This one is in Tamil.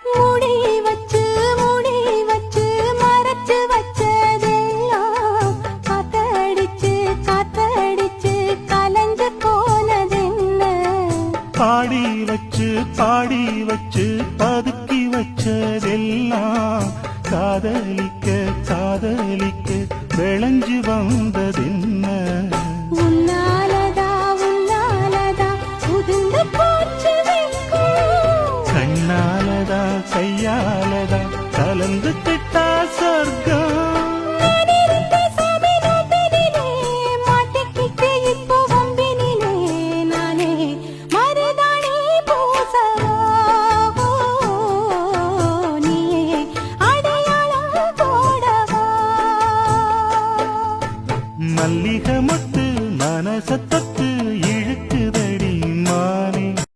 மூடி வச்சு மறைச்சு வச்சதெல்லாம் காத்தடிச்சு கலைஞ்சு போனதென்ன? பாடி வச்சு பதுக்கி வச்சதெல்லாம் காதலிக்க விளைஞ்சு வந்ததென்ன? உன்னாலதா உதிர்ந்து போன